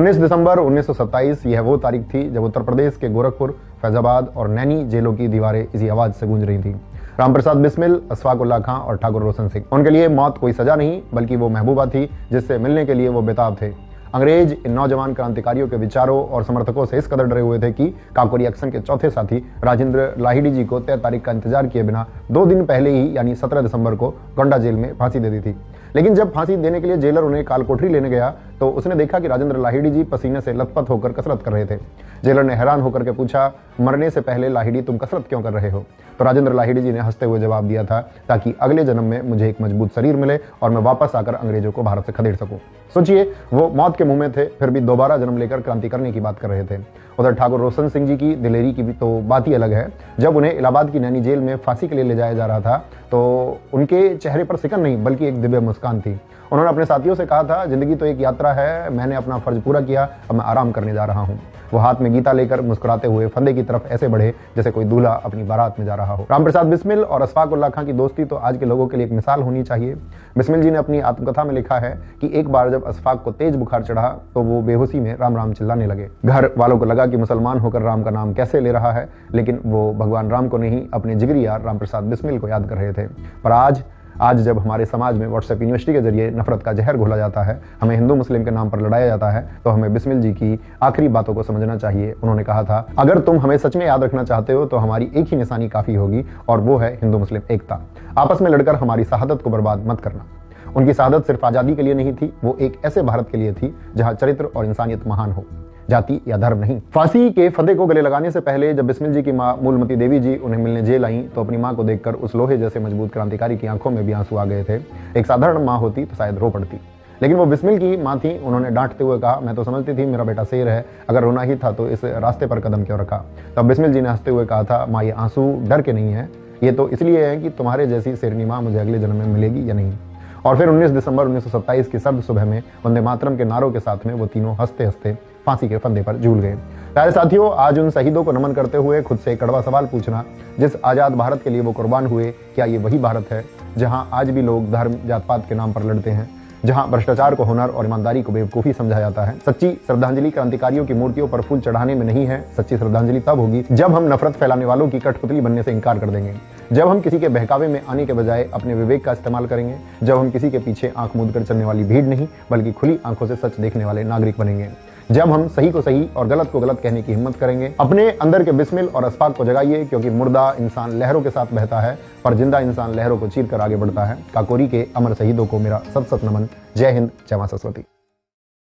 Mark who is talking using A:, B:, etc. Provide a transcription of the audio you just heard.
A: 19 दिसंबर 1927 यह वो तारीख थी जब उत्तर प्रदेश के गोरखपुर, फैजाबाद और नैनी जेलों की दीवारें इसी आवाज से गूंज रही थी। रामप्रसाद बिस्मिल, अशफाक उल्लाह खां और ठाकुर रोशन सिंह, उनके लिए मौत कोई सजा नहीं बल्कि वो महबूबा थी जिससे मिलने के लिए वो बेताब थे। अंग्रेज इन नौजवान क्रांतिकारियों के विचारों और समर्थकों से इस कदर डरे हुए थे कि काकोरी एक्शन के चौथे साथी राजेंद्र लाहिड़ी जी को तय तारीख का इंतजार किए बिना 2 दिन पहले ही यानी 17 दिसंबर को गोंडा जेल में फांसी दे दी थी। लेकिन जब फांसी देने के लिए जेलर उन्हें कालकोठरी लेने गया तो उसने देखा कि राजेंद्र लाहिड़ी जी पसीने से लथपथ होकर कसरत कर रहे थे। जेलर ने हैरान होकर के पूछा, मरने से पहले लाहिड़ी तुम कसरत क्यों कर रहे हो? तो राजेंद्र लाहिड़ी जी ने हंसते हुए जवाब दिया था, ताकि अगले जन्म में मुझे एक मजबूत शरीर मिले और मैं वापस आकर अंग्रेजों को भारत से खदेड़ सकूं। सोचिए, वो मौत के मुंह में थे फिर भी दोबारा जन्म लेकर क्रांति करने की बात कर रहे थे। उधर ठाकुर रोशन सिंह जी की दिलेरी की भी तो बात ही अलग है। जब उन्हें इलाहाबाद की नैनी जेल में फांसी के लिए ले जाया जा रहा था तो उनके चेहरे पर सिकन नहीं बल्कि एक दिव्य मुस्कान थी। उन्होंने अपने साथियों से कहा था, जिंदगी तो एक यात्रा है, मैंने अपना फर्ज पूरा किया, अब मैं आराम करने जा रहा हूँ। वो हाथ में गीता लेकर मुस्कुराते हुए फंदे की तरफ ऐसे बढ़े जैसे कोई दूल्हा अपनी बारात में जा रहा हो। रामप्रसाद बिस्मिल और अशफाक उल्लाह खां की दोस्ती तो आज के लोगों के लिए एक मिसाल होनी चाहिए। बिस्मिल जी ने अपनी आत्मकथा में लिखा है कि एक बार जब अशफाक को तेज बुखार चढ़ा तो वो बेहोशी में राम राम चिल्लाने लगे। घर वालों को लगा कि मुसलमान होकर राम का नाम कैसे ले रहा है, लेकिन वो भगवान राम को नहीं अपने जिगरी यार रामप्रसाद बिस्मिल को याद कर रहे थे। पर आज जब हमारे समाज में व्हाट्सएप यूनिवर्सिटी के जरिए नफरत का जहर घोला जाता है, हमें हिंदू मुस्लिम के नाम पर लड़ाया जाता है, तो हमें बिस्मिल जी की आखिरी बातों को समझना चाहिए। उन्होंने कहा था, अगर तुम हमें सच में याद रखना चाहते हो तो हमारी एक ही निशानी काफी होगी और वो है हिंदू मुस्लिम एकता। आपस में लड़कर हमारी शहादत को बर्बाद मत करना। उनकी शहादत सिर्फ आजादी के लिए नहीं थी, वो एक ऐसे भारत के लिए थी जहां चरित्र और इंसानियत महान हो, जाति या धर्म नहीं। फांसी के फंदे को गले लगाने से पहले जब बिस्मिल जी की मां मूलमती देवी जी उन्हें मिलने जेल आई तो अपनी मां को देखकर उस लोहे जैसे मजबूत क्रांतिकारी की आंखों में भी आंसू आ गए थे। एक साधारण मां होती तो शायद रो पड़ती, लेकिन वो बिस्मिल की मां थी। उन्होंने डांटते हुए कहा, मैं तो समझती थी मेरा बेटा शेर है, अगर रोना ही था तो इस रास्ते पर कदम क्यों रखा? तब बिस्मिल जी ने हंसते हुए कहा था, मां ये आंसू डर के नहीं है, ये तो इसलिए है कि तुम्हारे जैसी शेरनी मां मुझे अगले जन्म में मिलेगी या नहीं। और फिर 19 दिसंबर 1927 की सर्द सुबह में वंदे मातरम के नारों के साथ में वो तीनों हंसते हंसते फांसी के फंदे पर झूल गए। प्यारे साथियों, आज उन शहीदों को नमन करते हुए खुद से एक कड़वा सवाल पूछना, जिस आजाद भारत के लिए वो कुर्बान हुए, क्या ये वही भारत है जहां आज भी लोग धर्म जात पात के नाम पर लड़ते हैं, जहां भ्रष्टाचार को हुनर और ईमानदारी को बेवकूफी समझा जाता है? सच्ची श्रद्धांजलि क्रांतिकारियों की मूर्तियों पर फूल चढ़ाने में नहीं है, सच्ची श्रद्धांजलि तब होगी जब हम नफरत फैलाने वालों की कठपुतली बनने से इनकार कर देंगे, जब हम किसी के बहकावे में आने के बजाय अपने विवेक का इस्तेमाल करेंगे, जब हम किसी के पीछे आंख मूंद कर चलने वाली भीड़ नहीं बल्कि खुली आंखों से सच देखने वाले नागरिक बनेंगे, जब हम सही को सही और गलत को गलत कहने की हिम्मत करेंगे। अपने अंदर के बिस्मिल और अशफाक को जगाइए, क्योंकि मुर्दा इंसान लहरों के साथ बहता है पर जिंदा इंसान लहरों को चीर कर आगे बढ़ता है। काकोरी के अमर शहीदों को मेरा सत सत नमन। जय हिंद, जय मां सरस्वती।